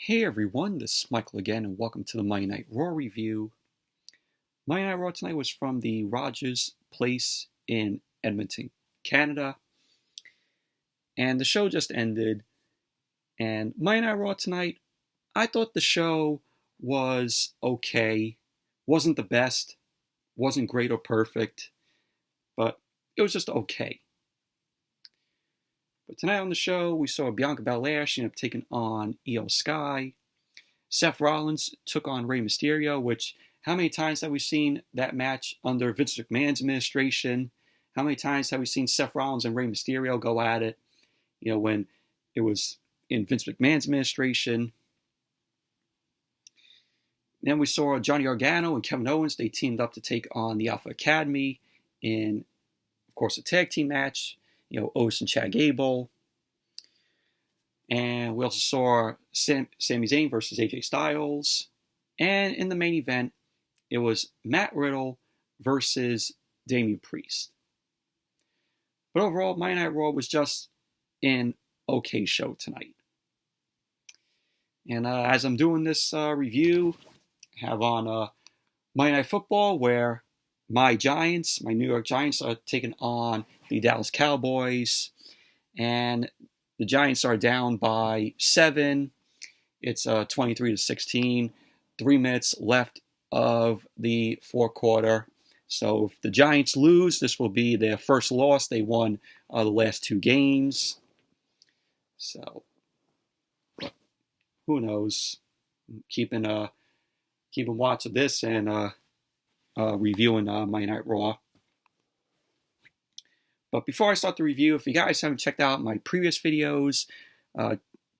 Hey everyone, this is Michael again, and welcome to the Monday Night Raw review. Monday Night Raw tonight was from the Rogers Place in Edmonton, Canada. And the show just ended. And Monday Night Raw tonight, I thought the show was okay. Wasn't the best, wasn't great or perfect, but it was just okay. But tonight on the show, we saw Bianca Belair. She ended up taking on Iyo Sky. Seth Rollins took on Rey Mysterio, which, how many times have we seen that match under Vince McMahon's administration? How many times have we seen Seth Rollins and Rey Mysterio go at it, when it was in Vince McMahon's administration? Then we saw Johnny Gargano and Kevin Owens. They teamed up to take on the Alpha Academy in, of course, a tag team match. Otis and Chad Gable. And we also saw Sami Zayn versus AJ Styles. And in the main event, it was Matt Riddle versus Damian Priest. But overall, Monday Night Raw was just an okay show tonight. And as I'm doing this review, I have on Monday Night Football, where my New York Giants, are taking on the Dallas Cowboys. And the Giants are down by 7. It's 23-16. 3 minutes left of the fourth quarter. So if the Giants lose, this will be their first loss. They won the last 2 games. So who knows? Keeping watch of this and reviewing Monday Night Raw. But before I start the review, if you guys haven't checked out my previous videos,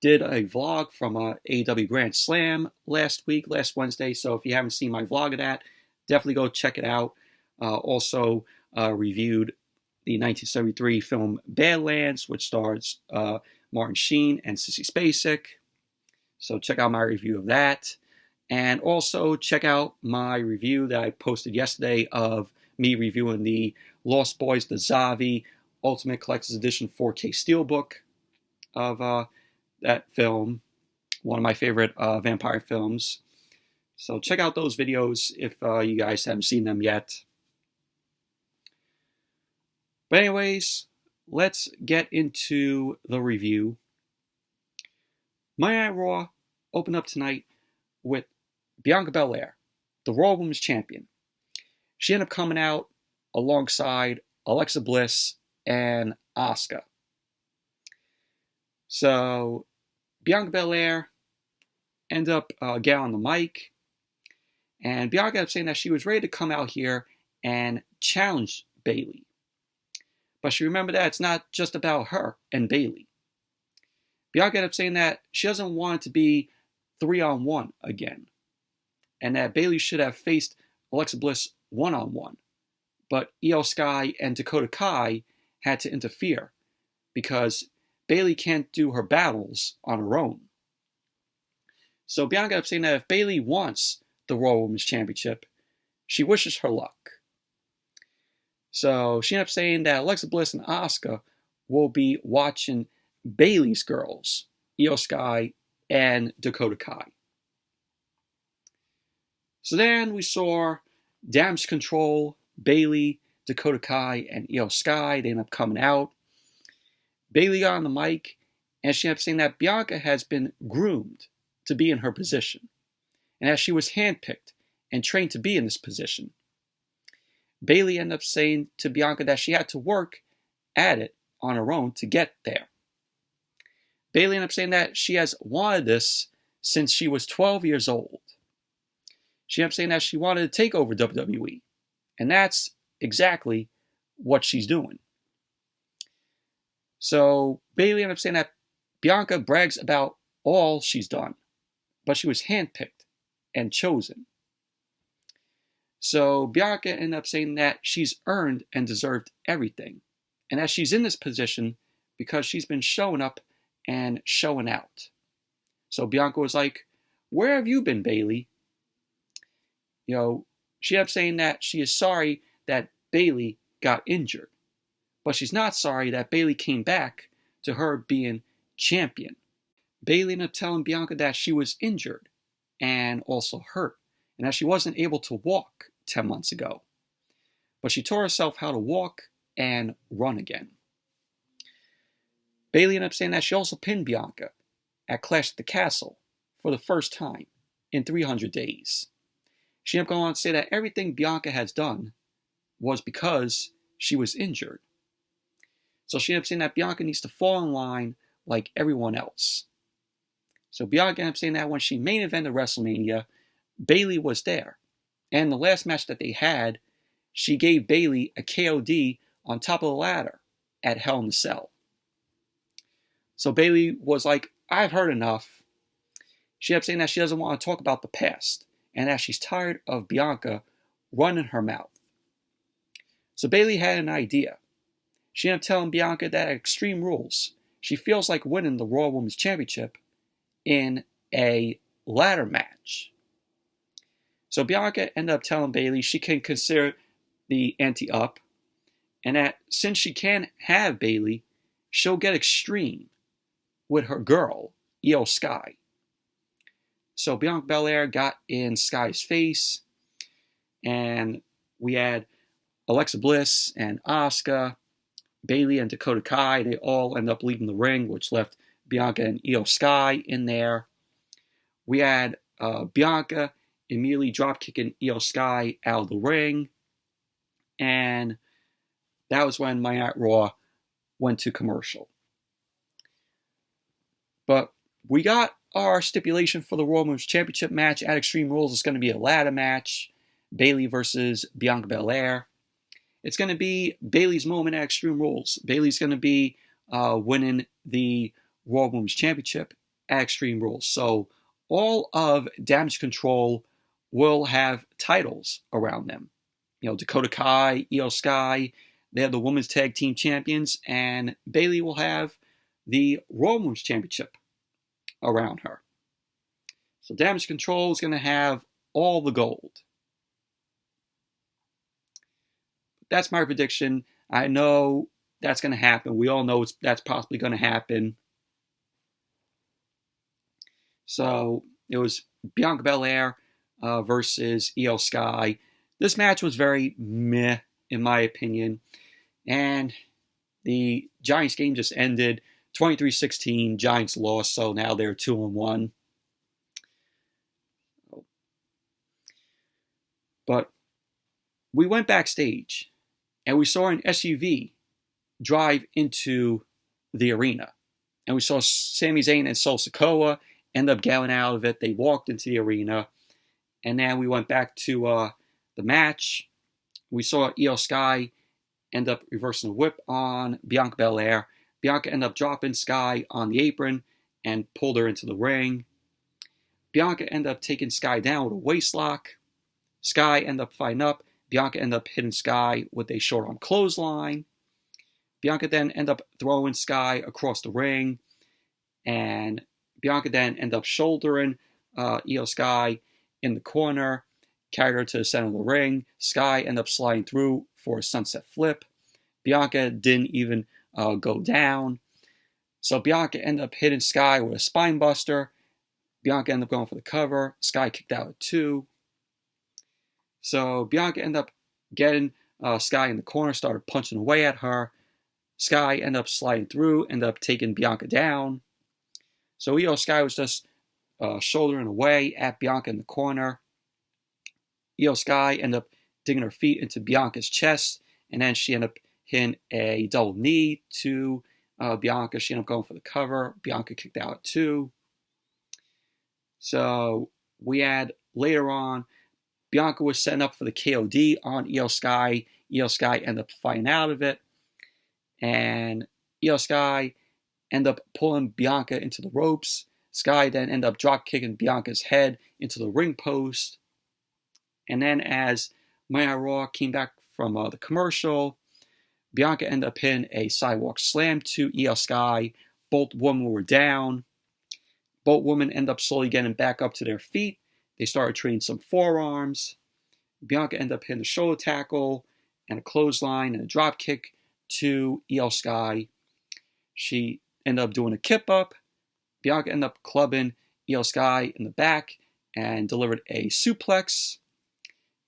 did a vlog from AEW Grand Slam last Wednesday. So if you haven't seen my vlog of that, definitely go check it out. Also reviewed the 1973 film Badlands, which stars Martin Sheen and Sissy Spacek. So check out my review of that. And also check out my review that I posted yesterday of me reviewing the Lost Boys, the Zavi Ultimate Collector's Edition 4K Steelbook of that film. One of my favorite vampire films. So check out those videos if you guys haven't seen them yet. But anyways, let's get into the review. Monday Night Raw opened up tonight with Bianca Belair, the Raw Women's Champion. She ended up coming out alongside Alexa Bliss and Asuka. So Bianca Belair ended up getting on the mic, and Bianca ended up saying that she was ready to come out here and challenge Bayley. But she remembered that it's not just about her and Bayley. Bianca ended up saying that she doesn't want it to be 3-on-1 again, and that Bayley should have faced Alexa Bliss 1-on-1. But Iyo Sky and Dakota Kai had to interfere because Bayley can't do her battles on her own. So Bianca ended up saying that if Bayley wants the Raw Women's Championship, she wishes her luck. So she ended up saying that Alexa Bliss and Asuka will be watching Bayley's girls, Iyo Sky and Dakota Kai. So then we saw Damage Control, Bayley, Dakota Kai, and Iyo Sky. They ended up coming out. Bayley got on the mic, and she ended up saying that Bianca has been groomed to be in her position, and that she was handpicked and trained to be in this position. Bayley ended up saying to Bianca that she had to work at it on her own to get there. Bayley ended up saying that she has wanted this since she was 12 years old. She ended up saying that she wanted to take over WWE. And that's exactly what she's doing. So Bayley ended up saying that Bianca brags about all she's done, but she was handpicked and chosen. So Bianca ended up saying that she's earned and deserved everything, and that she's in this position because she's been showing up and showing out. So Bianca was like, "Where have you been, Bayley?" She ended up saying that she is sorry that Bayley got injured, but she's not sorry that Bayley came back to her being champion. Bayley ended up telling Bianca that she was injured and also hurt, and that she wasn't able to walk 10 months ago. But she taught herself how to walk and run again. Bayley ended up saying that she also pinned Bianca at Clash at the Castle for the first time in 300 days. She ended up going on to say that everything Bianca has done was because she was injured. So she ended up saying that Bianca needs to fall in line like everyone else. So Bianca ended up saying that when she main evented WrestleMania, Bayley was there. And the last match that they had, she gave Bayley a KOD on top of the ladder at Hell in a Cell. So Bayley was like, I've heard enough. She ended up saying that she doesn't want to talk about the past and that she's tired of Bianca running her mouth. So Bayley had an idea. She ended up telling Bianca that at Extreme Rules, she feels like winning the Raw Women's Championship in a ladder match. So Bianca ended up telling Bayley she can consider the ante up, and that since she can't have Bayley, she'll get extreme with her girl, Iyo Sky. So Bianca Belair got in Sky's face, and we had Alexa Bliss and Asuka, Bayley and Dakota Kai. They all end up leaving the ring, which left Bianca and Iyo Sky in there. We had Bianca immediately drop-kicking Iyo Sky out of the ring. And that was when Monday Night Raw went to commercial. But we got our stipulation for the Raw Women's Championship match at Extreme Rules. It's going to be a ladder match. Bayley versus Bianca Belair. It's going to be Bayley's moment at Extreme Rules. Bayley's going to be winning the Raw Women's Championship at Extreme Rules. So all of Damage Control will have titles around them. You know, Dakota Kai, Iyo Sky, they have the Women's Tag Team Champions, and Bayley will have the Raw Women's Championship around her. So Damage Control is going to have all the gold. That's my prediction. I know that's going to happen. We all know that's possibly going to happen. So it was Bianca Belair versus Iyo Sky. This match was very meh, in my opinion. And the Giants game just ended. 23-16, Giants lost, so now they're 2-1. But we went backstage, and we saw an SUV drive into the arena. And we saw Sami Zayn and Solo Sikoa end up getting out of it. They walked into the arena. And then we went back to the match. We saw Iyo Sky end up reversing a whip on Bianca Belair. Bianca ended up dropping Sky on the apron and pulled her into the ring. Bianca ended up taking Sky down with a waistlock. Sky ended up fighting up. Bianca ended up hitting Sky with a short arm clothesline. Bianca then ended up throwing Sky across the ring. And Bianca then ended up shouldering Iyo Sky in the corner, carried her to the center of the ring. Sky ended up sliding through for a sunset flip. Bianca didn't even go down. So Bianca ended up hitting Sky with a spine buster. Bianca ended up going for the cover. Sky kicked out at 2. So Bianca ended up getting Sky in the corner, started punching away at her. Sky ended up sliding through, ended up taking Bianca down. So Iyo Sky was just shouldering away at Bianca in the corner. Iyo Sky ended up digging her feet into Bianca's chest, and then she ended up hitting a double knee to Bianca. She ended up going for the cover. Bianca kicked out at 2. So we had later on, Bianca was setting up for the KOD on Iyo Sky. Iyo Sky ended up fighting out of it, and Iyo Sky ended up pulling Bianca into the ropes. Sky then ended up drop kicking Bianca's head into the ring post. And then as Monday Night Raw came back from the commercial, Bianca ended up hitting a sidewalk slam to Iyo Sky. Both women were down. Both women ended up slowly getting back up to their feet. They started trading some forearms. Bianca ended up hitting a shoulder tackle and a clothesline and a drop kick to Iyo Sky. She ended up doing a kip up. Bianca ended up clubbing Iyo Sky in the back and delivered a suplex.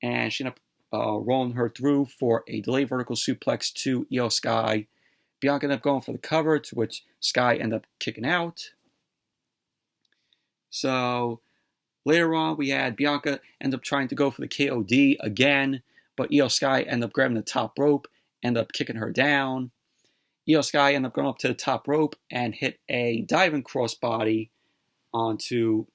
And she ended up rolling her through for a delayed vertical suplex to Iyo Sky. Bianca ended up going for the cover, to which Sky ended up kicking out. So later on, we had Bianca end up trying to go for the KOD again, but Iyo Sky ended up grabbing the top rope, ended up kicking her down. Iyo Sky ended up going up to the top rope and hit a diving crossbody onto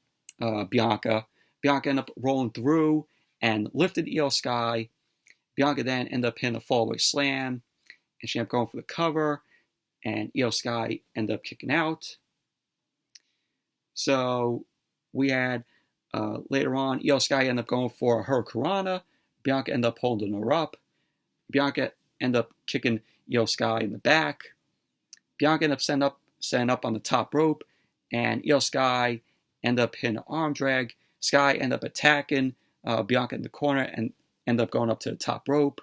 Bianca. Bianca ended up rolling through and lifted Iyo Sky. Bianca then ended up hitting a fallaway slam, and she ended up going for the cover, and Iyo Sky ended up kicking out. So we had later on, Iyo Sky ended up going for her Hurricanrana. Bianca ended up holding her up. Bianca ended up kicking Iyo Sky in the back. Bianca ended up setting up on the top rope, and Iyo Sky ended up hitting an arm drag. Sky ended up attacking Bianca in the corner and ended up going up to the top rope.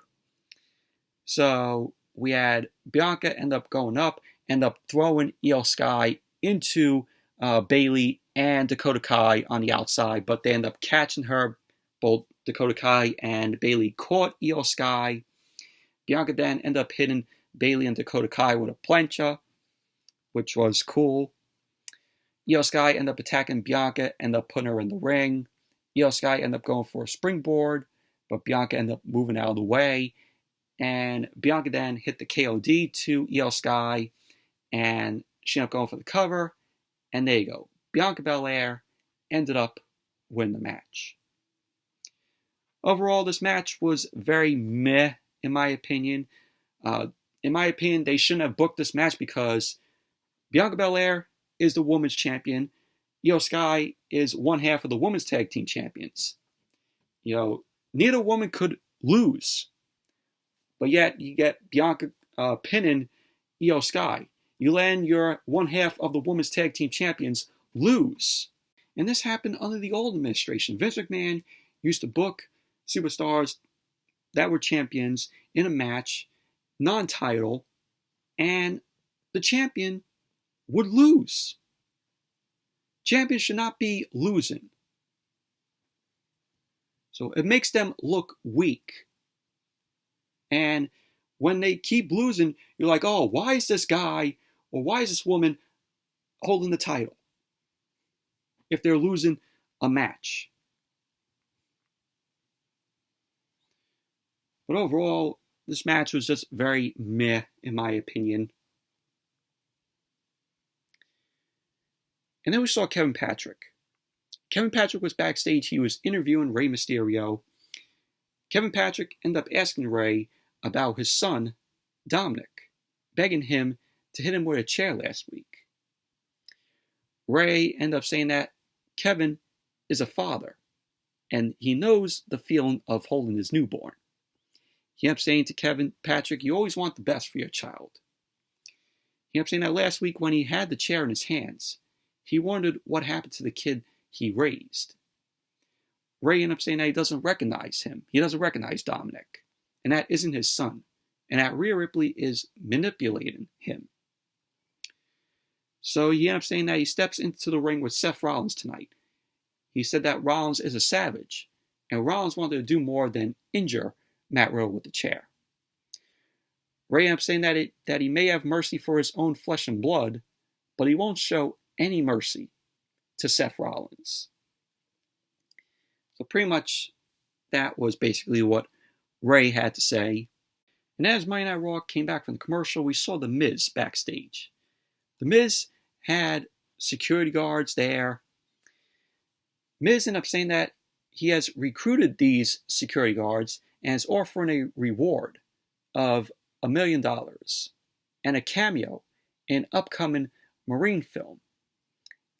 So we had Bianca end up going up, end up throwing Iyo Sky into Bayley and Dakota Kai on the outside, but they end up catching her. Both Dakota Kai and Bayley caught Iyo Sky. Bianca then ended up hitting Bayley and Dakota Kai with a plancha, which was cool. Iyo Sky ended up attacking Bianca, ended up putting her in the ring. Iyo Sky ended up going for a springboard, but Bianca ended up moving out of the way. And Bianca then hit the KOD to Iyo Sky, and she ended up going for the cover. And there you go. Bianca Belair ended up winning the match. Overall, this match was very meh, in my opinion. In my opinion, they shouldn't have booked this match because Bianca Belair is the women's champion. Iyo Sky is one half of the women's tag team champions. Neither woman could lose. But yet, you get Bianca pinning Iyo Sky. You let your one half of the women's tag team champions lose. And this happened under the old administration. Vince McMahon used to book superstars that were champions in a match, non-title, and the champion would lose. Champions should not be losing. So it makes them look weak. And when they keep losing, you're like, oh, why is this guy or why is this woman holding the title if they're losing a match? But overall, this match was just very meh, in my opinion. And then we saw Kevin Patrick. Kevin Patrick was backstage. He was interviewing Rey Mysterio. Kevin Patrick ended up asking Rey about his son, Dominic, begging him to hit him with a chair last week. Rey ended up saying that Kevin is a father, and he knows the feeling of holding his newborn. He ended up saying to Kevin Patrick, you always want the best for your child. He ended up saying that last week when he had the chair in his hands, he wondered what happened to the kid he raised. Rey ended up saying that he doesn't recognize him. He doesn't recognize Dominic. And that isn't his son. And that Rhea Ripley is manipulating him. So he ended up saying that he steps into the ring with Seth Rollins tonight. He said that Rollins is a savage. And Rollins wanted to do more than injure Matt Riddle with the chair. Rey ended up saying that he may have mercy for his own flesh and blood, but he won't show any mercy to Seth Rollins. So pretty much that was basically what Rey had to say. And as Monday Night Raw came back from the commercial, we saw The Miz backstage. The Miz had security guards there. Miz ended up saying that he has recruited these security guards and is offering a reward of $1 million and a cameo in upcoming Marine film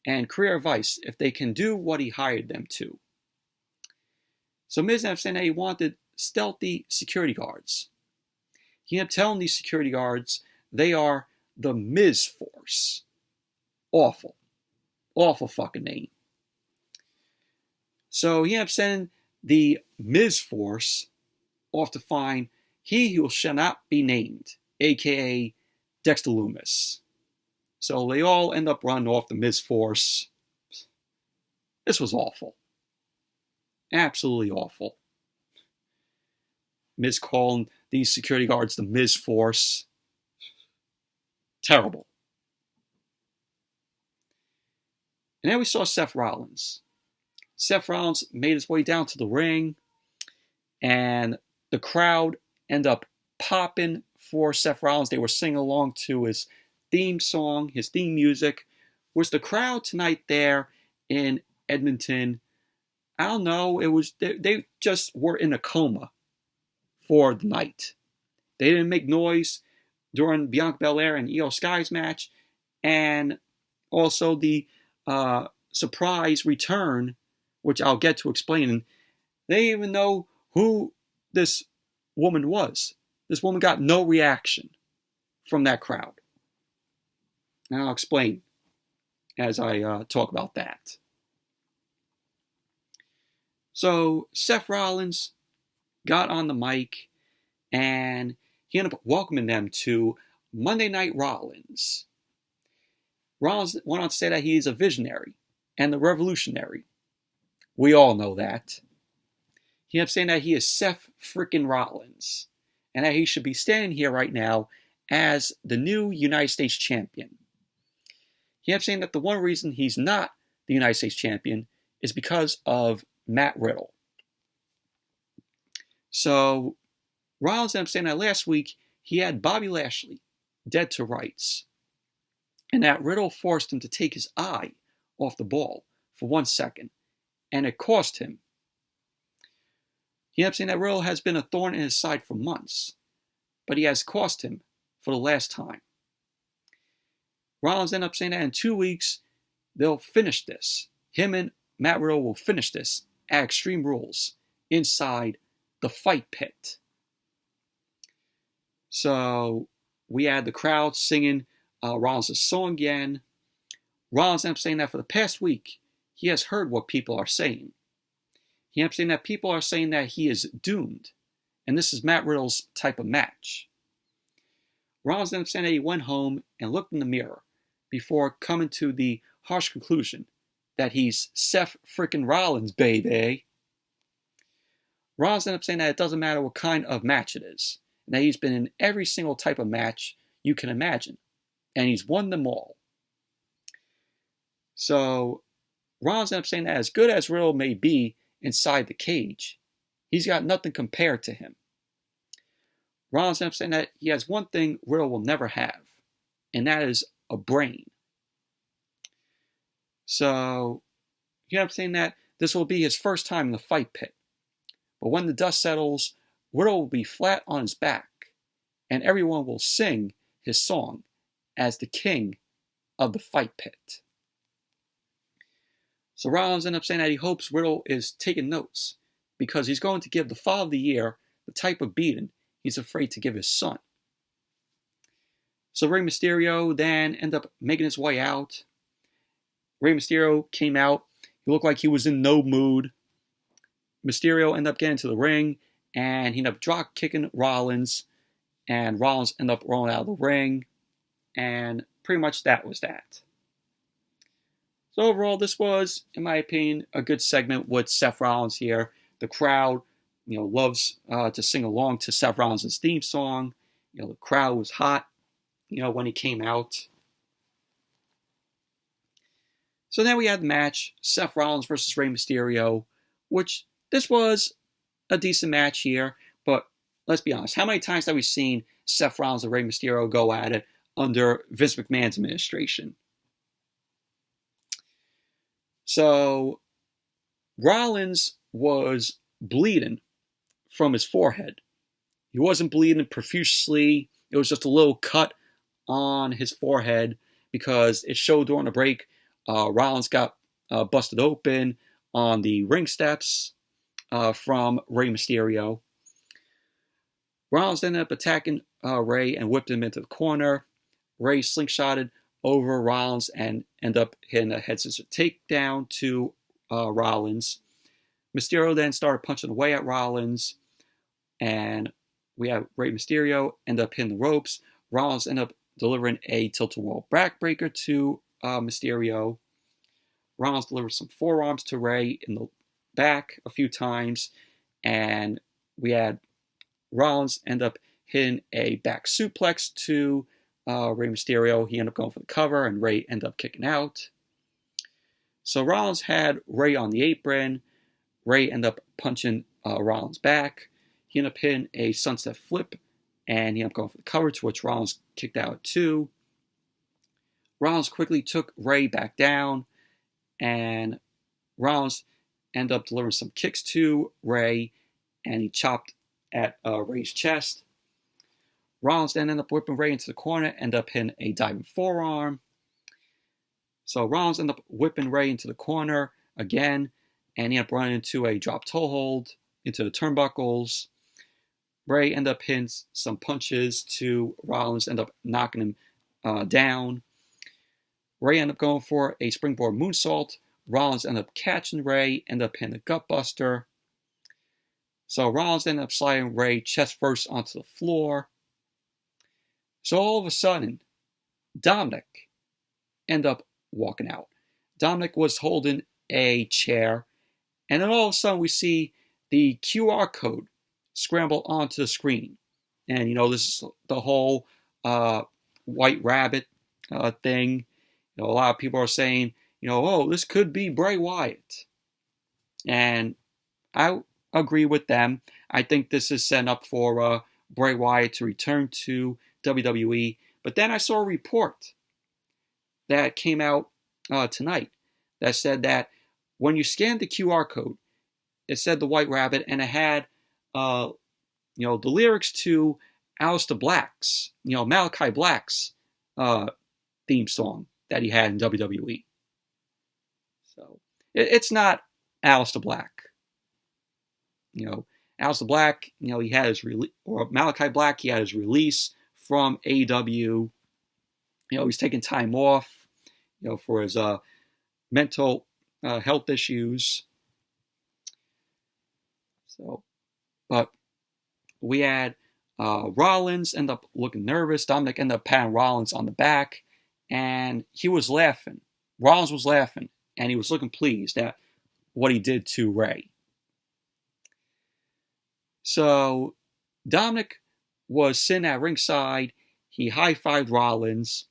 and career advice if they can do what he hired them to. So Miz ended up saying that he wanted stealthy security guards. He ended up telling these security guards they are the Miz Force. Awful. Awful fucking name. So he ended up sending the Miz Force off to find he who shall not be named, a.k.a. Dexter Lumis. So they all end up running off the Miz Force. This was awful. Absolutely awful. Miz calling these security guards the Miz Force. Terrible. And then we saw Seth Rollins. Seth Rollins made his way down to the ring, and the crowd ended up popping for Seth Rollins. They were singing along to his theme song, his theme music. Was the crowd tonight there in Edmonton? I don't know. It was they just were in a coma for the night. They didn't make noise during Bianca Belair and Iyo Sky's match, and also the surprise return, which I'll get to explaining. They didn't even know who this woman was. This woman got no reaction from that crowd. And I'll explain as I talk about that. So Seth Rollins got on the mic and he ended up welcoming them to Monday Night Rollins. Rollins went on to say that he is a visionary and a revolutionary. We all know that. He ended up saying that he is Seth freaking Rollins and that he should be standing here right now as the new United States champion. He ended up saying that the one reason he's not the United States champion is because of Matt Riddle. So Rollins ended up saying that last week he had Bobby Lashley dead to rights, and that Riddle forced him to take his eye off the ball for 1 second, and it cost him. He ended up saying that Riddle has been a thorn in his side for months, but he has cost him for the last time. Rollins ended up saying that in 2 weeks, they'll finish this. Him and Matt Riddle will finish this at Extreme Rules inside the fight pit. So we had the crowd singing Rollins' song again. Rollins ended up saying that for the past week, he has heard what people are saying. He ended up saying that people are saying that he is doomed, and this is Matt Riddle's type of match. Rollins ended up saying that he went home and looked in the mirror before coming to the harsh conclusion that he's Seth freaking Rollins, baby. Rollins ended up saying that it doesn't matter what kind of match it is, and that he's been in every single type of match you can imagine, and he's won them all. So Rollins ended up saying that as good as Riddle may be inside the cage, he's got nothing compared to him. Rollins ended up saying that he has one thing Riddle will never have, and that is a brain. So he ended up saying that this will be his first time in the fight pit. But when the dust settles, Riddle will be flat on his back, and everyone will sing his song as the king of the fight pit. So Rollins ended up saying that he hopes Riddle is taking notes, because he's going to give the Father of the Year the type of beating he's afraid to give his son. So Rey Mysterio then ended up making his way out. Rey Mysterio came out. He looked like he was in no mood. Mysterio ended up getting to the ring, and he ended up drop kicking Rollins, and Rollins ended up rolling out of the ring, and pretty much that was that. So overall, this was, in my opinion, a good segment with Seth Rollins here. The crowd, loves to sing along to Seth Rollins' theme song. The crowd was hot, when he came out. So then we had the match, Seth Rollins versus Rey Mysterio, which this was a decent match here, but let's be honest, how many times have we seen Seth Rollins and Rey Mysterio go at it under Vince McMahon's administration? So Rollins was bleeding from his forehead. He wasn't bleeding profusely. It was just a little cut on his forehead because it showed during the break. Rollins got busted open on the ring steps from Rey Mysterio. Rollins ended up attacking Rey and whipped him into the corner. Rey slingshotted over Rollins and ended up hitting a head scissor takedown to Rollins. Mysterio then started punching away at Rollins, and we have Rey Mysterio end up hitting the ropes. Rollins ended up delivering a tilt-a-whirl backbreaker to Mysterio. Rollins delivered some forearms to Rey in the back a few times, and we had Rollins end up hitting a back suplex to Rey Mysterio. He ended up going for the cover, and Rey ended up kicking out. So Rollins had Rey on the apron. Rey ended up punching Rollins back. He ended up hitting a sunset flip, and he ended up going for the cover, to which Rollins kicked out too. Rollins quickly took Rey back down, and Rollins ended up delivering some kicks to Rey, and he chopped at Rey's chest. Rollins then ended up whipping Rey into the corner, ended up hitting a diving forearm. So Rollins ended up whipping Rey into the corner again, and he ended up running into a drop toe hold into the turnbuckles. Rey ended up hitting some punches to Rollins, ended up knocking him down. Rey ended up going for a springboard moonsault. Rollins ended up catching Rey, ended up hitting a gutbuster. So Rollins ended up sliding Rey chest first onto the floor. So all of a sudden, Dominic ended up walking out. Dominic was holding a chair, and then all of a sudden we see the QR code scramble onto the screen. And, this is the whole White Rabbit thing. A lot of people are saying, oh, this could be Bray Wyatt. And I agree with them. I think this is set up for Bray Wyatt to return to WWE. But then I saw a report that came out tonight that said that when you scanned the QR code, it said the White Rabbit, and it had the lyrics to Aleister Black's, Malachi Black's theme song that he had in WWE. So it's not Aleister Black. Aleister Black, he had his release, or Malachi Black, he had his release from AEW. He's taking time off, for his mental health issues. So, but we had Rollins end up looking nervous. Dominic ended up patting Rollins on the back, and he was laughing. Rollins was laughing, and he was looking pleased at what he did to Rey. So Dominic was sitting at ringside. He high-fived Rollins.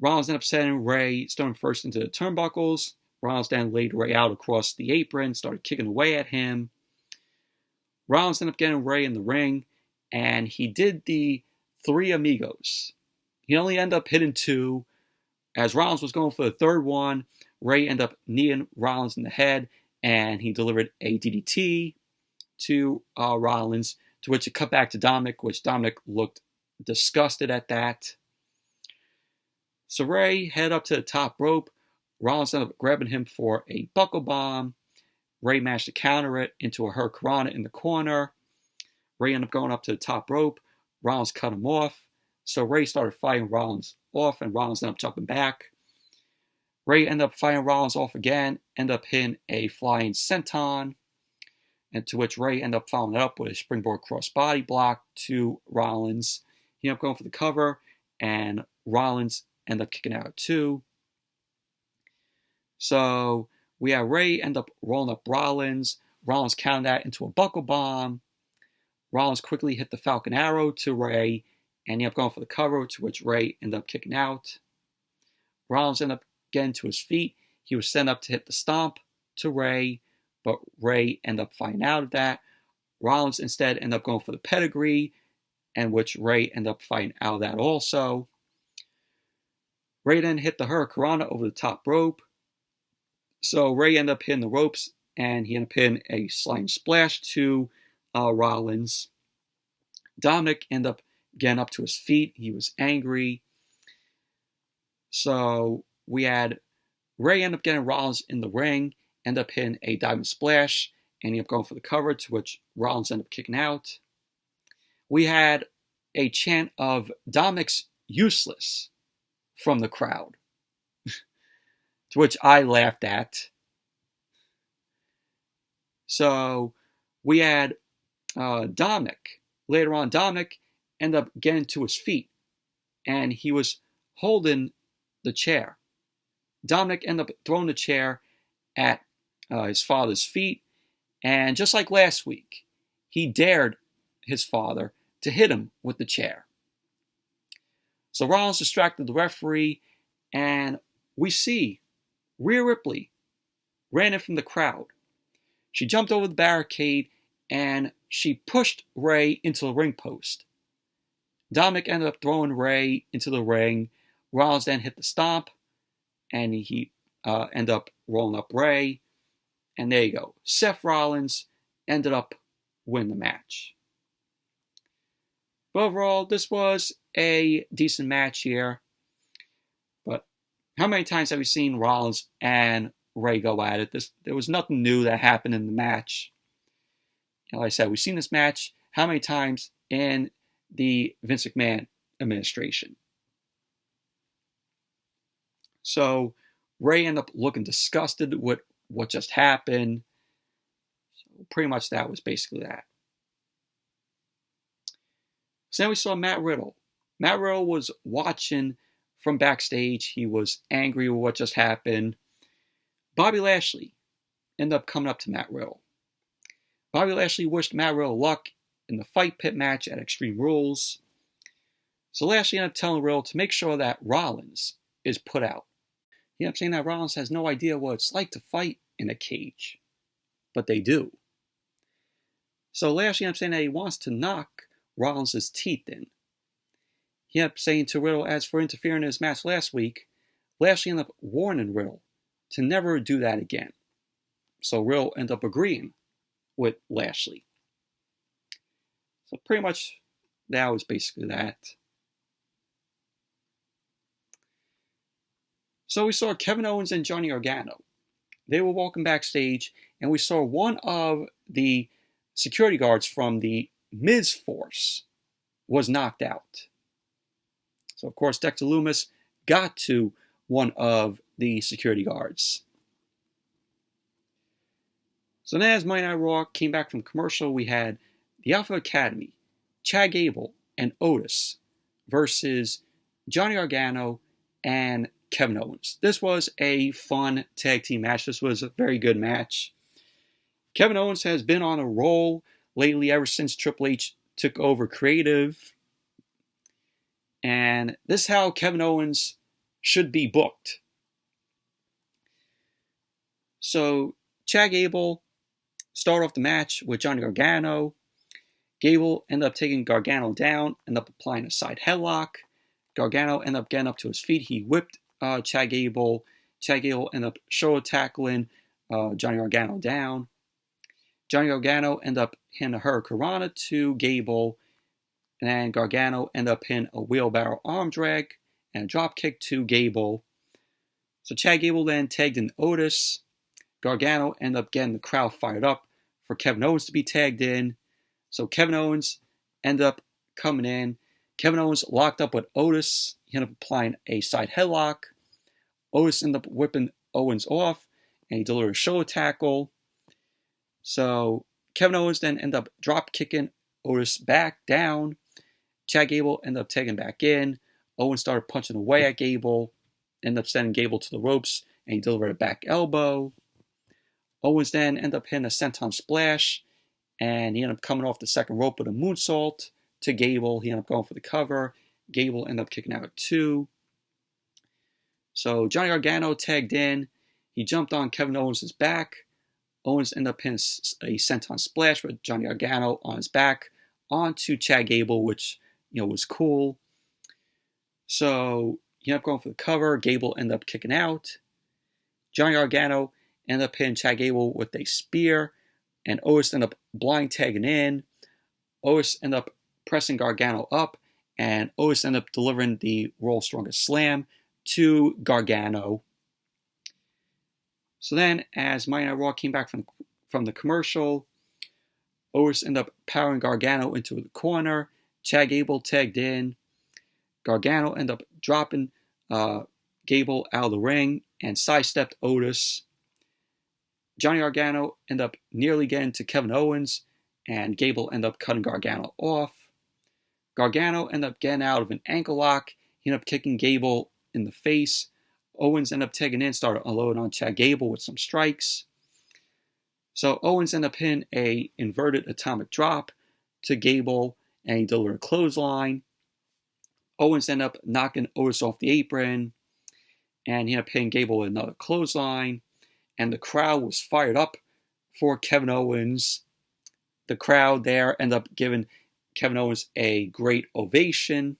Rollins ended up sending Rey storming first into the turnbuckles. Rollins then laid Rey out across the apron, started kicking away at him. Rollins ended up getting Rey in the ring, and he did the Three Amigos. He only ended up hitting two. As Rollins was going for the third one, Rey ended up kneeing Rollins in the head, and he delivered a DDT to Rollins, to which it cut back to Dominic, which Dominic looked disgusted at that. So Rey headed up to the top rope. Rollins ended up grabbing him for a buckle bomb. Rey managed to counter it into a hurricanrana in the corner. Rey ended up going up to the top rope. Rollins cut him off. So Rey started fighting Rollins off, and Rollins ended up jumping back. Rey ended up fighting Rollins off again, ended up hitting a flying senton, and to which Rey ended up following it up with a springboard crossbody block to Rollins. He ended up going for the cover, and Rollins ended up kicking out too. So we had Rey end up rolling up Rollins. Rollins countered that into a buckle bomb. Rollins quickly hit the Falcon Arrow to Rey, and he ended up going for the cover, to which Rey ended up kicking out. Rollins ended up getting to his feet. He was sent up to hit the stomp to Rey, but Rey ended up fighting out of that. Rollins instead ended up going for the pedigree, and which Rey ended up fighting out of that also. Rey then hit the hurricanrana over the top rope. So Rey ended up hitting the ropes, and he ended up hitting a sliding splash to Rollins. Dominic ended up getting up to his feet. He was angry. So we had Rey end up getting Rollins in the ring, end up hitting a diamond splash, and he ended up going for the cover, to which Rollins ended up kicking out. We had a chant of Dominic's useless from the crowd, to which I laughed at. So we had Dominic. Later on, Dominic ended up getting to his feet. and he was holding the chair. Dominic ended up throwing the chair at his father's feet, and just like last week, he dared his father to hit him with the chair. So Rollins distracted the referee, and we see Rhea Ripley ran in from the crowd. She jumped over the barricade, and she pushed Ray into the ring post. Dominic ended up throwing Ray into the ring. Rollins then hit the stomp, and he ended up rolling up Ray. And there you go. Seth Rollins ended up winning the match. But overall, this was a decent match here. But how many times have we seen Rollins and Ray go at it? There was nothing new that happened in the match. Like I said, we've seen this match how many times in the Vince McMahon administration. So Ray ended up looking disgusted with what just happened. So pretty much that was basically that. So then we saw Matt Riddle. Matt Riddle was watching from backstage. He was angry with what just happened. Bobby Lashley ended up coming up to Matt Riddle. Bobby Lashley wished Matt Riddle luck in the Fight Pit match at Extreme Rules. So Lashley ended up telling Riddle to make sure that Rollins is put out. He ended up saying that Rollins has no idea what it's like to fight in a cage. But they do. So Lashley ended up saying that he wants to knock Rollins' teeth in. He ended up saying to Riddle, as for interfering in his match last week, Lashley ended up warning Riddle to never do that again. So Riddle ended up agreeing with Lashley. So pretty much that was basically that. So we saw Kevin Owens and Johnny Gargano. They were walking backstage, and we saw one of the security guards from the Miz Force was knocked out. So, of course, Dexter Lumis got to one of the security guards. So then as Monday Night Raw came back from commercial, we had the Alpha Academy, Chad Gable and Otis versus Johnny Gargano and Kevin Owens. This was a fun tag team match. This was a very good match. Kevin Owens has been on a roll lately ever since Triple H took over creative. And this is how Kevin Owens should be booked. So Chad Gable started off the match with Johnny Gargano. Gable ended up taking Gargano down, ended up applying a side headlock. Gargano ended up getting up to his feet. He whipped Chad Gable. Chad Gable ended up shoulder tackling Johnny Gargano down. Johnny Gargano ended up hitting a Hurricanrana to Gable. And then Gargano ended up hitting a wheelbarrow arm drag and a drop kick to Gable. So Chad Gable then tagged in Otis. Gargano ended up getting the crowd fired up for Kevin Owens to be tagged in. So Kevin Owens ended up coming in. Kevin Owens locked up with Otis. He ended up applying a side headlock. Otis ended up whipping Owens off, and he delivered a shoulder tackle. So Kevin Owens then ended up drop kicking Otis back down. Chad Gable ended up taking back in. Owens started punching away at Gable. Ended up sending Gable to the ropes, and he delivered a back elbow. Owens then ended up hitting a senton splash, and he ended up coming off the second rope with a moonsault to Gable. He ended up going for the cover. Gable ended up kicking out at 2. So Johnny Gargano tagged in. He jumped on Kevin Owens' back. Owens ended up hitting a senton splash with Johnny Gargano on his back onto Chad Gable, which was cool. So he ended up going for the cover. Gable ended up kicking out. Johnny Gargano ended up hitting Chad Gable with a spear, and Otis ended up blind tagging in. Otis ended up pressing Gargano up, and Otis ended up delivering the World's Strongest Slam to Gargano. So then, as Monday Night Raw came back from the commercial, Otis ended up powering Gargano into the corner. Chad Gable tagged in. Gargano ended up dropping Gable out of the ring and sidestepped Otis. Johnny Gargano ended up nearly getting to Kevin Owens, and Gable ended up cutting Gargano off. Gargano ended up getting out of an ankle lock. He ended up kicking Gable in the face. Owens ended up taking in, started unloading on Chad Gable with some strikes. So Owens ended up hitting a inverted atomic drop to Gable, and he delivered a clothesline. Owens ended up knocking Otis off the apron, and he ended up hitting Gable with another clothesline. And the crowd was fired up for Kevin Owens. The crowd there ended up giving Kevin Owens a great ovation.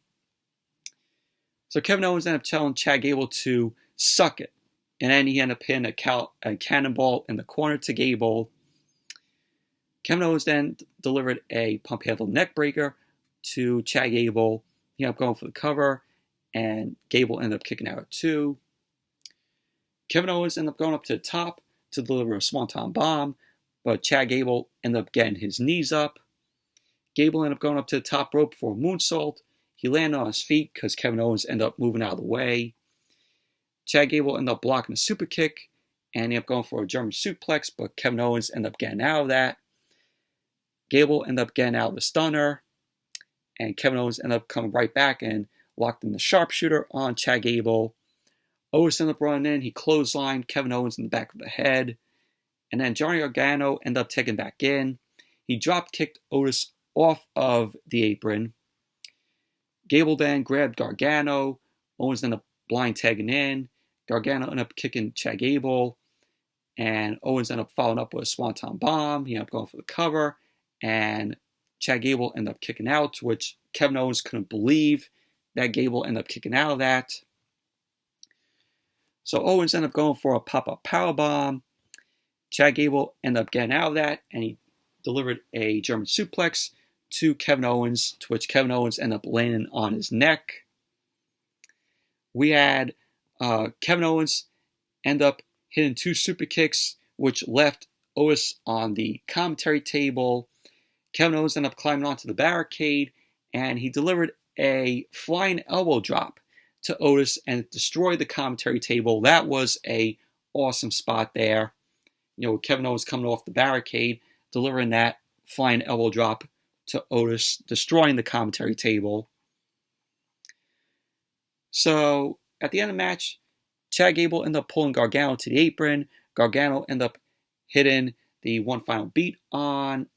So Kevin Owens ended up telling Chad Gable to suck it. And then he ended up hitting a cannonball in the corner to Gable. Kevin Owens then delivered a pump handle neck breaker to Chad Gable. He ended up going for the cover, and Gable ended up kicking out at 2. Kevin Owens ended up going up to the top to deliver a swanton bomb, but Chad Gable ended up getting his knees up. Gable ended up going up to the top rope for a moonsault. He landed on his feet because Kevin Owens ended up moving out of the way. Chad Gable ended up blocking a super kick, and he ended up going for a German suplex, but Kevin Owens ended up getting out of that. Gable ended up getting out of the stunner, and Kevin Owens ended up coming right back and locked in the sharpshooter on Chad Gable. Otis ended up running in. He clotheslined Kevin Owens in the back of the head. And then Johnny Gargano ended up taking back in. He drop-kicked Otis off of the apron. Gable then grabbed Gargano. Owens ended up blind tagging in. Gargano ended up kicking Chad Gable. And Owens ended up following up with a swanton bomb. He ended up going for the cover. And Chad Gable ended up kicking out, which Kevin Owens couldn't believe that Gable ended up kicking out of that. So Owens ended up going for a pop-up powerbomb. Chad Gable ended up getting out of that, and he delivered a German suplex to Kevin Owens, to which Kevin Owens ended up landing on his neck. We had Kevin Owens end up hitting 2 super kicks, which left Otis on the commentary table. Kevin Owens ended up climbing onto the barricade, and he delivered a flying elbow drop to Otis and destroyed the commentary table. That was a awesome spot there. You know, Kevin Owens coming off the barricade, delivering that flying elbow drop to Otis, destroying the commentary table. So at the end of the match, Chad Gable ended up pulling Gargano to the apron. Gargano ended up hitting the one final beat on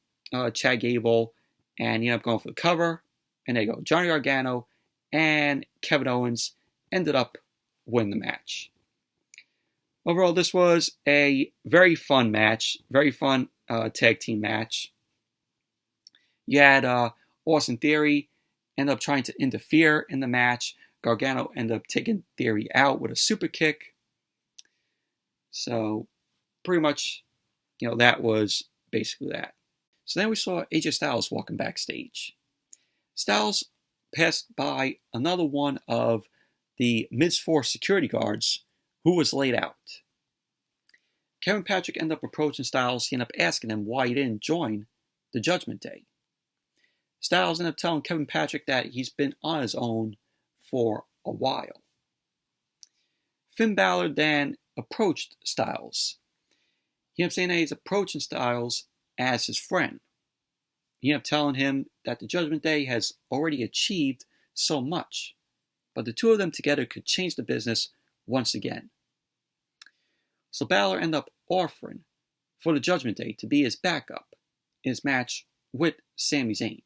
Chad Gable, and he ended up going for the cover. And there you go. Johnny Gargano and Kevin Owens ended up winning the match. Overall, this was a very fun match, very fun tag team match. You had Austin Theory end up trying to interfere in the match. Gargano ended up taking Theory out with a super kick. So pretty much, you know, that was basically that. So then we saw AJ Styles walking backstage. Styles passed by another one of the Miz Force security guards who was laid out. Kevin Patrick ended up approaching Styles. He ended up asking him why he didn't join the Judgment Day. Styles ended up telling Kevin Patrick that he's been on his own for a while. Finn Balor then approached Styles. He ended up saying that he's approaching Styles as his friend. He ended up telling him that the Judgment Day has already achieved so much, but the two of them together could change the business once again. So Balor ended up offering for the Judgment Day to be his backup in his match with Sami Zayn.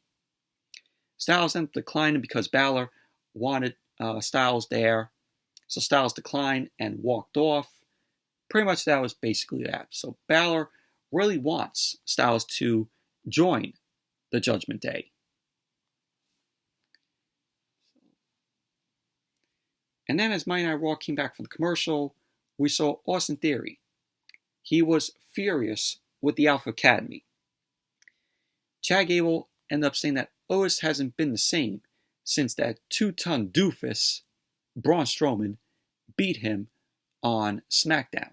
Styles ended up declining because Balor wanted Styles there. So Styles declined and walked off. Pretty much that was basically that. So Balor really wants Styles to join the Judgment Day. And then as Monday Night Raw came back from the commercial, we saw Austin Theory. He was furious with the Alpha Academy. Chad Gable ended up saying that Otis hasn't been the same since that 2-ton doofus, Braun Strowman, beat him on SmackDown.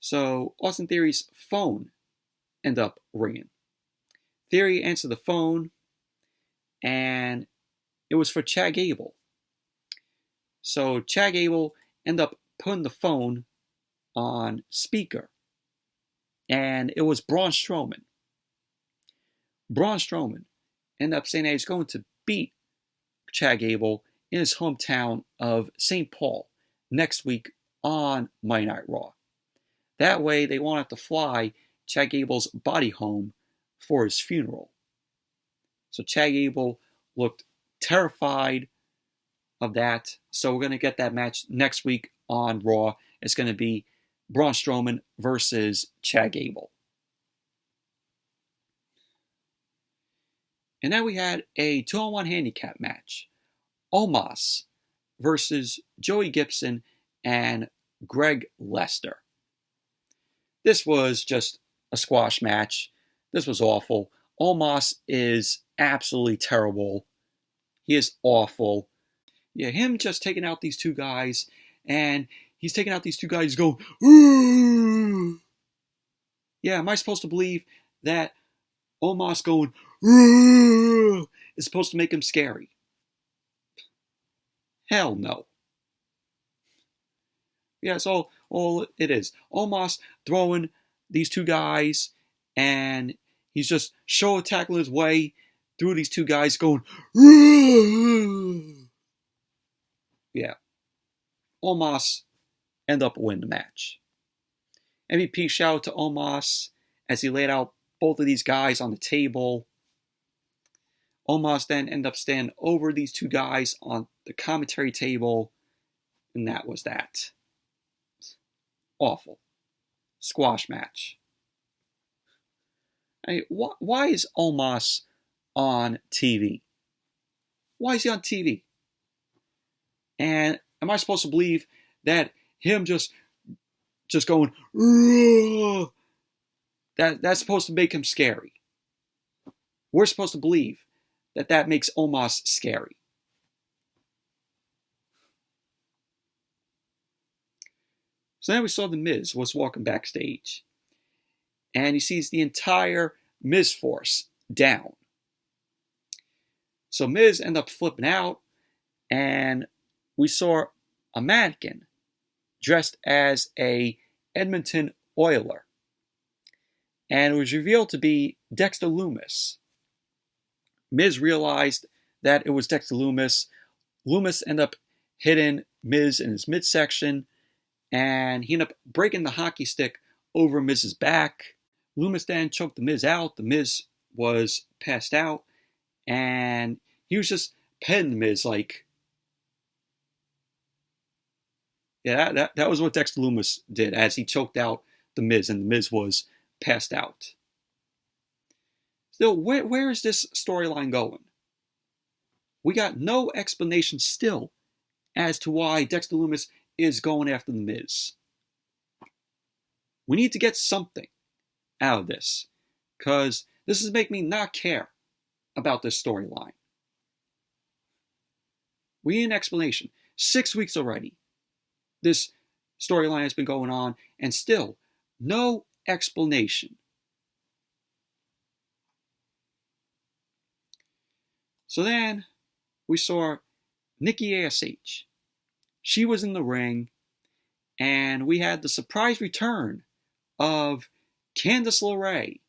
So Austin Theory's phone ended up ringing. Theory answered the phone, and it was for Chad Gable. So Chad Gable ended up putting the phone on speaker, and it was Braun Strowman. Braun Strowman ended up saying that he's going to beat Chad Gable in his hometown of St. Paul next week on Monday Night Raw. That way, they won't have to fly Chad Gable's body home for his funeral. So Chad Gable looked terrified of that. So we're going to get that match next week on Raw. It's going to be Braun Strowman versus Chad Gable. And then we had a 2-on-1 handicap match. Omos versus Joey Gibson and Greg Lester. This was just a squash match. This was awful. Omos is absolutely terrible. He is awful. Yeah, him just taking out these two guys, and he's taking out these two guys going, "Ooh!" Yeah, am I supposed to believe that Omos going, "Ooh!" is supposed to make him scary? Hell no. Yeah, that's all it is. Omos throwing these two guys, and he's just show tackling his way through these two guys going, "Ooh!" Yeah. Omos end up winning the match. MVP shout out to Omos as he laid out both of these guys on the table. Omos then ended up standing over these two guys on the commentary table, and that was that. Awful. Squash match. I mean, why is Omos on TV? Why is he on TV? And am I supposed to believe that him just going, "Ugh," that's supposed to make him scary? We're supposed to believe that makes Omos scary. So then we saw The Miz was walking backstage, and he sees the entire Miz force down. So Miz ended up flipping out, and we saw a mannequin dressed as a Edmonton Oiler. And it was revealed to be Dexter Lumis. Miz realized that it was Dexter Lumis. Lumis ended up hitting Miz in his midsection, and he ended up breaking the hockey stick over Miz's back. Lumis then choked the Miz out. The Miz was passed out, and he was just petting the Miz like, yeah, that was what Dexter Lumis did as he choked out the Miz, and the Miz was passed out. Still, where is this storyline going? We got no explanation still as to why Dexter Lumis is going after the Miz. We need to get something out of this, because this is making me not care about this storyline. We need an explanation. 6 weeks already. This storyline has been going on, and still, no explanation. So then, we saw Nikki A.S.H. She was in the ring, and we had the surprise return of Candice LeRae,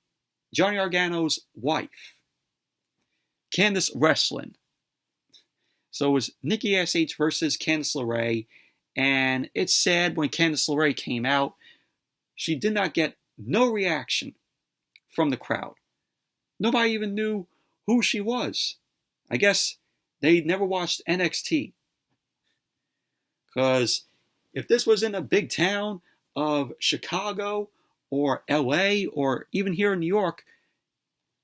Johnny Gargano's wife. Candice wrestling. So it was Nikki A.S.H. versus Candice LeRae, and it's sad when Candice LeRae came out, she did not get no reaction from the crowd. Nobody even knew who she was. I guess they never watched NXT. Because if this was in a big town of Chicago or LA or even here in New York,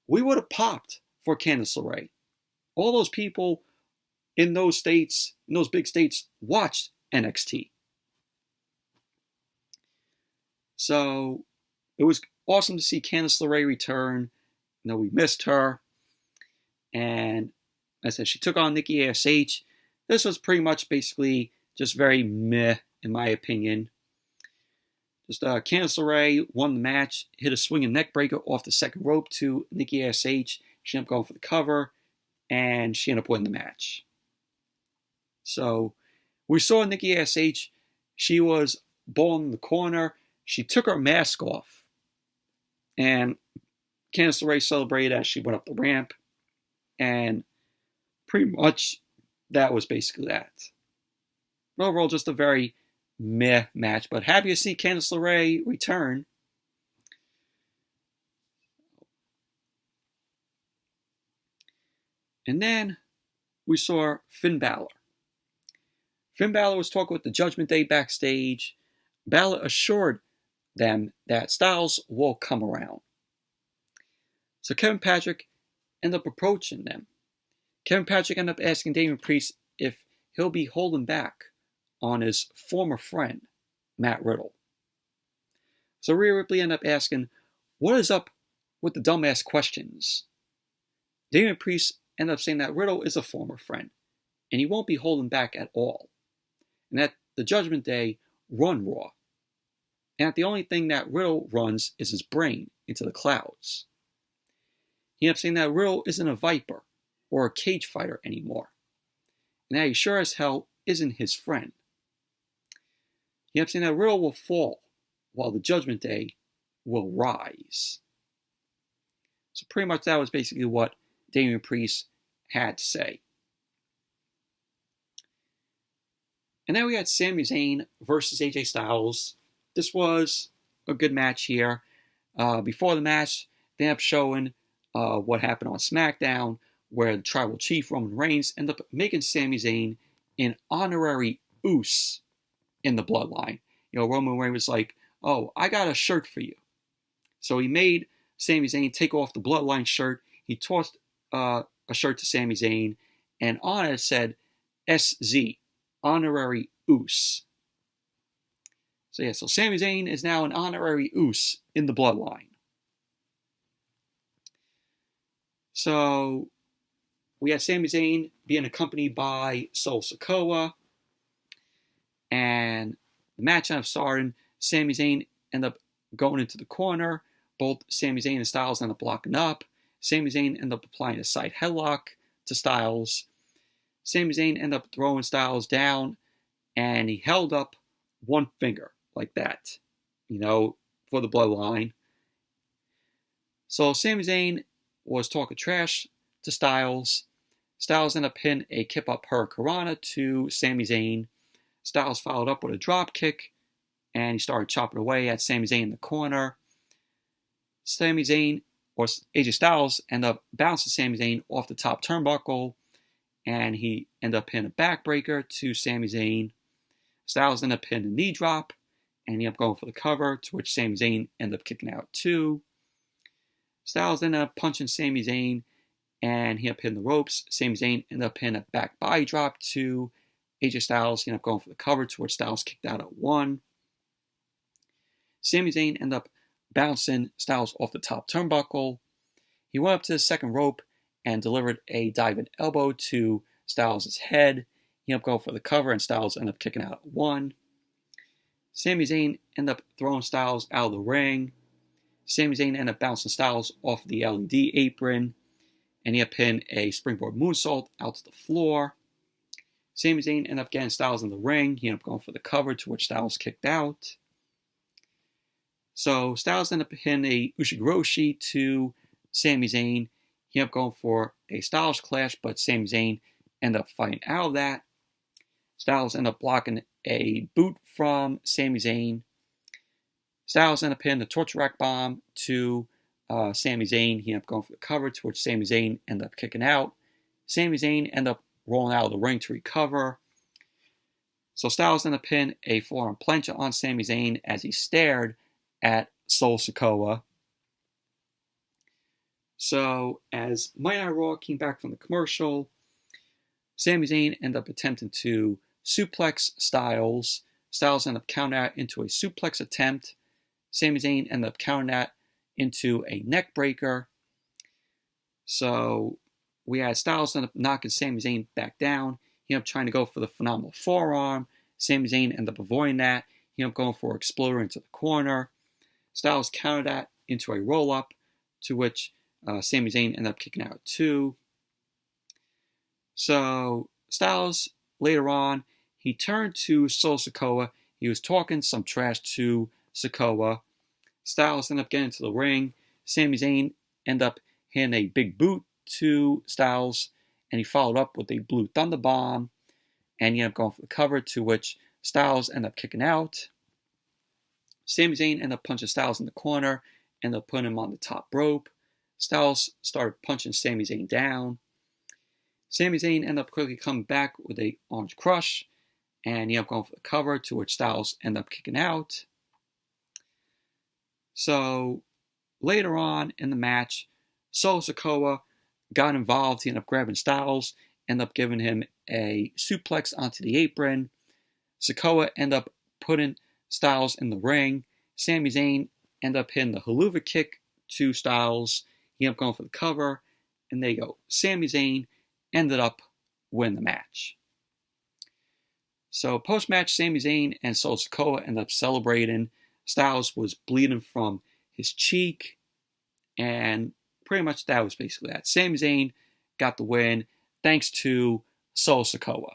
we would have popped for Candice LeRae. All those people in those states, in those big states, watched NXT. So it was awesome to see Candice LeRae return. You know, we missed her. And as I said, she took on Nikki A.S.H. This was pretty much basically just very meh, in my opinion. Just Candice LeRae won the match, hit a swinging neck breaker off the second rope to Nikki A.S.H. She ended up going for the cover, and she ended up winning the match. So we saw Nikki A.S.H. She was balling in the corner. She took her mask off, and Candice LeRae celebrated as she went up the ramp, and pretty much that was basically that. Overall, just a very meh match, but happy to see Candice LeRae return. And then we saw Finn Balor. Finn Balor was talking with the Judgment Day backstage. Balor assured them that Styles will come around. So Kevin Patrick ended up approaching them. Kevin Patrick ended up asking Damian Priest if he'll be holding back on his former friend, Matt Riddle. So Rhea Ripley ended up asking, what is up with the dumbass questions? Damian Priest ended up saying that Riddle is a former friend, and he won't be holding back at all. And that the Judgment Day run Raw. And that the only thing that Riddle runs is his brain into the clouds. He ended up saying that Riddle isn't a Viper or a cage fighter anymore. And that he sure as hell isn't his friend. He ended up saying that Riddle will fall while the Judgment Day will rise. So pretty much that was basically what Damian Priest had to say. And then we had Sami Zayn versus AJ Styles. This was a good match here. Before the match, they ended up showing what happened on SmackDown, where the Tribal Chief, Roman Reigns, ended up making Sami Zayn an honorary Uce in the bloodline. You know, Roman Reigns was like, oh, I got a shirt for you. So he made Sami Zayn take off the bloodline shirt. He tossed a shirt to Sami Zayn, and on it said SZ, honorary Uce. So yeah, so Sami Zayn is now an honorary Uce in the bloodline. So we had Sami Zayn being accompanied by Solo Sikoa, and the match ended up starting. Sami Zayn ended up going into the corner. Both Sami Zayn and Styles ended up blocking up. Sami Zayn ended up applying a side headlock to Styles. Sami Zayn ended up throwing Styles down, and he held up one finger like that, you know, for the bloodline. So Sami Zayn was talking trash to Styles. Styles ended up pinning a kip up Hurricanrana to Sami Zayn. Styles followed up with a drop kick, and he started chopping away at Sami Zayn in the corner. Sami Zayn, or AJ Styles, ended up bouncing Sami Zayn off the top turnbuckle, and he ended up pinning a backbreaker to Sami Zayn. Styles ended up pinning a knee drop, and he ended up going for the cover, to which Sami Zayn ended up kicking out too. Styles ended up punching Sami Zayn, and he ended up hitting the ropes. Sami Zayn ended up hitting a back body drop to AJ Styles. He ended up going for the cover, to which Styles kicked out at 1. Sami Zayn ended up bouncing Styles off the top turnbuckle. He went up to the second rope and delivered a diving elbow to Styles' head. He ended up going for the cover, and Styles ended up kicking out at 1. Sami Zayn ended up throwing Styles out of the ring. Sami Zayn ended up bouncing Styles off the LED apron, and he had pinned a springboard moonsault out to the floor. Sami Zayn ended up getting Styles in the ring. He ended up going for the cover, to which Styles kicked out. So Styles ended up hitting a Ushigoroshi to Sami Zayn. He ended up going for a Styles clash, but Sami Zayn ended up fighting out of that. Styles ended up blocking a boot from Sami Zayn. Styles ended up hitting the torture rack bomb to Sami Zayn. He ended up going for the cover, to which Sami Zayn ended up kicking out. Sami Zayn ended up rolling out of the ring to recover. So Styles ended up hitting a forearm plancha on Sami Zayn as he stared at Solo Sikoa. So as Monday Night Raw came back from the commercial, Sami Zayn ended up attempting to suplex Styles. Styles ended up countering that into a suplex attempt. Sami Zayn ended up countering that into a neck breaker. So we had Styles ended up knocking Sami Zayn back down. He ended up trying to go for the phenomenal forearm. Sami Zayn ended up avoiding that. He ended up going for an exploder into the corner. Styles countered that into a roll-up, to which Sami Zayn ended up kicking out too. So Styles, later on, he turned to Solo Sikoa. He was talking some trash to Sikoa. Styles ended up getting into the ring. Sami Zayn ended up hitting a big boot to Styles. and he followed up with a Blue Thunder Bomb, and he ended up going for the cover, to which Styles ended up kicking out. Sami Zayn ended up punching Styles in the corner, ended up putting him on the top rope. Styles started punching Sami Zayn down. Sami Zayn ended up quickly coming back with a Orange Crush, and he ended up going for the cover, to which Styles ended up kicking out. So later on in the match, Solo Sikoa got involved. He ended up grabbing Styles, ended up giving him a suplex onto the apron. Sikoa ended up putting Styles in the ring. Sami Zayn ended up hitting the haluva kick to Styles. He ended up going for the cover, and there you go. Sami Zayn ended up winning the match. So post-match, Sami Zayn and Solo Sikoa ended up celebrating. Styles was bleeding from his cheek, and pretty much that was basically that. Sami Zayn got the win thanks to Solo Sikoa.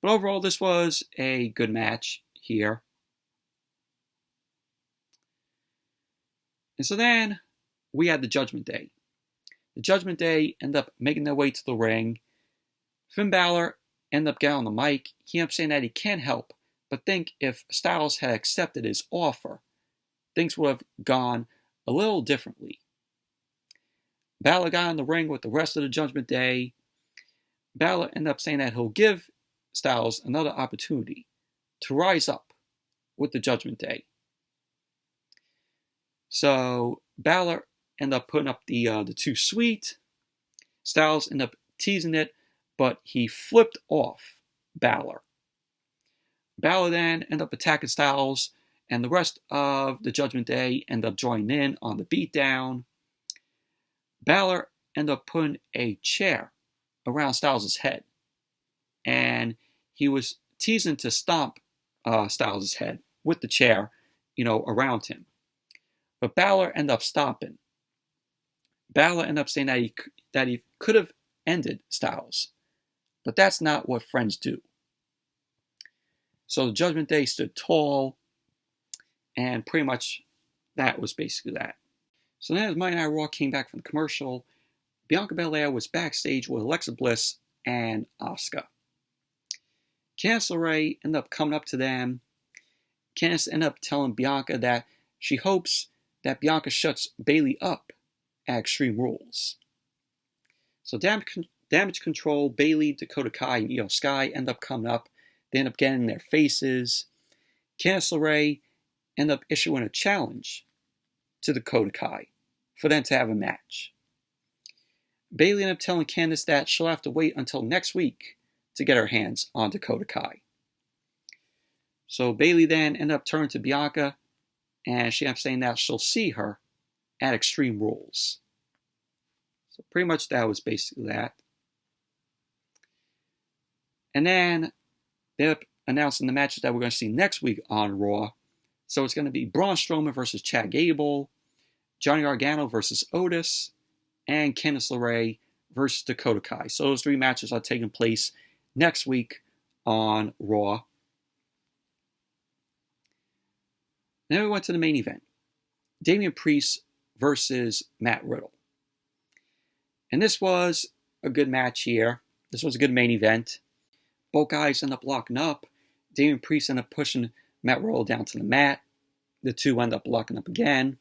But overall, this was a good match here. And so then we had the Judgment Day. The Judgment Day ended up making their way to the ring. Finn Balor ended up getting on the mic. He ended up saying that he can't help but think if Styles had accepted his offer, things would have gone a little differently. Balor got in the ring with the rest of the Judgment Day. Balor ended up saying that he'll give Styles another opportunity to rise up with the Judgment Day. So Balor ended up putting up the Too Sweet. Styles ended up teasing it, but he flipped off Balor. Balor then ended up attacking Styles, and the rest of the Judgment Day ended up joining in on the beatdown. Balor ended up putting a chair around Styles' head, and he was teasing to stomp Styles' head with the chair, around him. But Balor ended up stopping. Balor ended up saying that he could have ended Styles, but that's not what friends do. So the Judgment Day stood tall, and pretty much that was basically that. So then as Monday Night Raw came back from the commercial, Bianca Belair was backstage with Alexa Bliss and Asuka. Candice LeRae ended up coming up to them. Candice ended up telling Bianca that she hopes that Bianca shuts Bayley up at Extreme Rules. So Damage Control, Bayley, Dakota Kai, and Iyo Sky end up coming up. They end up getting in their faces. Candice LeRae end up issuing a challenge to Dakota Kai for them to have a match. Bayley ended up telling Candice that she'll have to wait until next week to get her hands on Dakota Kai. So Bayley then ended up turning to Bianca, and she ended up saying that she'll see her at Extreme Rules. So pretty much that was basically that. And then they ended up announcing the matches that we're going to see next week on Raw. So it's going to be Braun Strowman versus Chad Gable, Johnny Gargano versus Otis, and Candice LeRae versus Dakota Kai. So those three matches are taking place next week on Raw. Then we went to the main event. Damian Priest versus Matt Riddle. And this was a good match here. This was a good main event. Both guys end up locking up. Damian Priest ended up pushing Matt Riddle down to the mat. The two end up locking up again.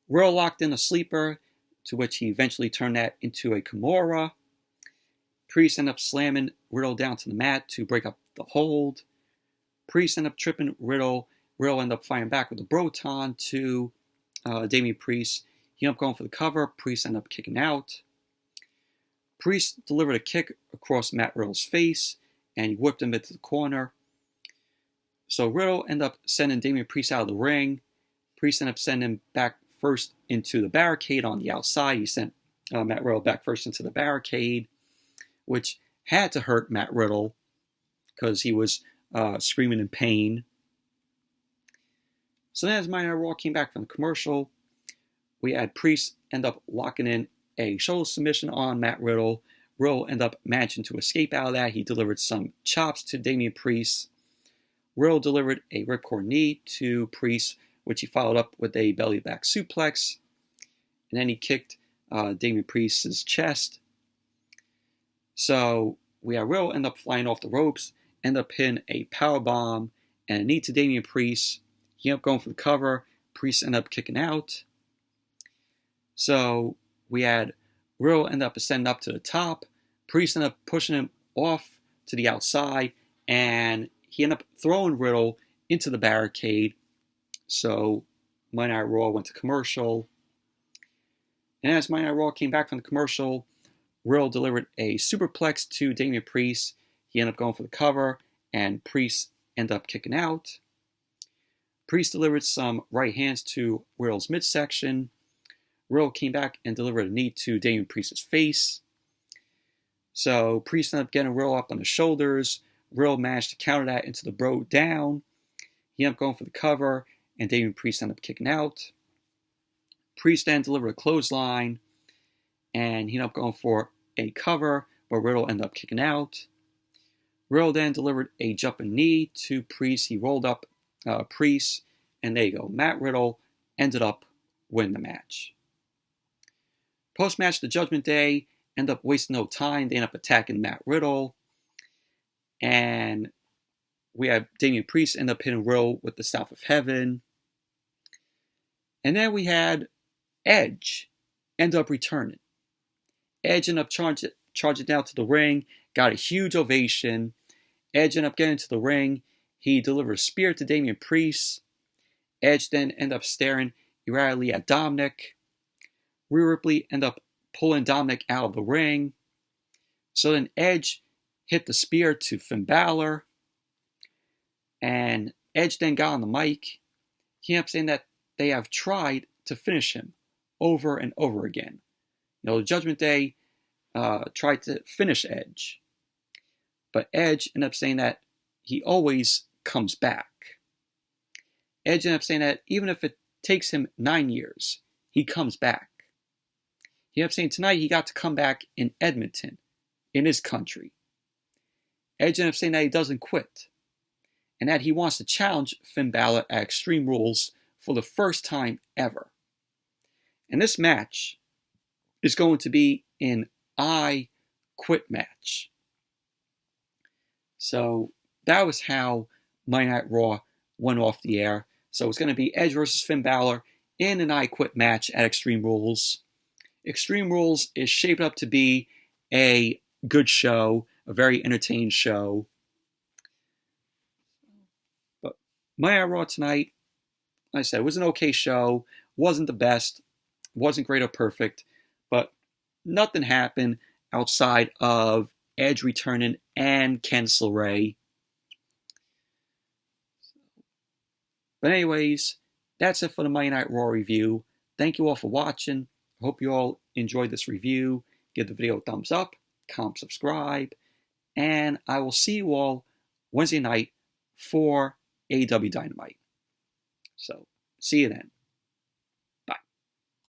Riddle locked in a sleeper, to which he eventually turned that into a Kimura. Priest ended up slamming Riddle down to the mat to break up the hold. Priest ended up tripping Riddle. Riddle ended up firing back with a Broton to Damian Priest. He ended up going for the cover. Priest ended up kicking out. Priest delivered a kick across Matt Riddle's face, and he whipped him into the corner. So Riddle ended up sending Damian Priest out of the ring. Priest ended up sending him back first into the barricade on the outside. He sent Matt Riddle back first into the barricade, which had to hurt Matt Riddle because he was screaming in pain. So then as Monday Night Raw came back from the commercial, we had Priest end up locking in a shoulder submission on Matt Riddle. Riddle ended up managing to escape out of that. He delivered some chops to Damian Priest. Riddle delivered a ripcord knee to Priest, which he followed up with a belly back suplex. And then he kicked Damian Priest's chest. So we had Riddle end up flying off the ropes, end up hitting a powerbomb and a knee to Damian Priest. He ended up going for the cover. Priest ended up kicking out. So we had Riddle end up ascending up to the top. Priest ended up pushing him off to the outside, and he ended up throwing Riddle into the barricade. So Monday Night Raw went to commercial. And as Monday Night Raw came back from the commercial, Riddle delivered a superplex to Damian Priest. He ended up going for the cover, and Priest ended up kicking out. Priest delivered some right hands to Riddle's midsection. Riddle came back and delivered a knee to Damian Priest's face. So Priest ended up getting Riddle up on his shoulders. Riddle managed to counter that into the bro down. He ended up going for the cover, and Damian Priest ended up kicking out. Priest then delivered a clothesline, and he ended up going for a cover, but Riddle ended up kicking out. Riddle then delivered a jumping knee to Priest. He rolled up Priest, and there you go. Matt Riddle ended up winning the match. Post-match, the Judgment Day ended up wasting no time. They ended up attacking Matt Riddle, and we had Damian Priest end up hitting Riddle with the Staff of Heaven. And then we had Edge end up returning. Edge ended up charging down to the ring, got a huge ovation. Edge ended up getting to the ring. He delivered a spear to Damian Priest. Edge then ended up staring erratically at Dominic. Rhea Ripley ended up pulling Dominic out of the ring. So then Edge hit the spear to Finn Balor. And Edge then got on the mic. He ended up saying that they have tried to finish him over and over again. You know, the Judgment Day tried to finish Edge. But Edge ended up saying that he always comes back. Edge ended up saying that even if it takes him 9 years, he comes back. He ended up saying tonight he got to come back in Edmonton, in his country. Edge ended up saying that he doesn't quit, and that he wants to challenge Finn Balor at Extreme Rules for the first time ever. And this match is going to be an I Quit match. So that was how Monday Night Raw went off the air. So it's going to be Edge versus Finn Balor in an I Quit match at Extreme Rules. Extreme Rules is shaped up to be a good show, a very entertaining show. But Monday Night Raw tonight, like I said, it was an okay show. Wasn't the best. Wasn't great or perfect. But nothing happened outside of Edge returning and CANDICE LERAE. But anyways, that's it for the Monday Night Raw review. Thank you all for watching. I hope you all enjoyed this review. Give the video a thumbs up, comment, subscribe, and I will see you all Wednesday night for AEW Dynamite. So, see you then.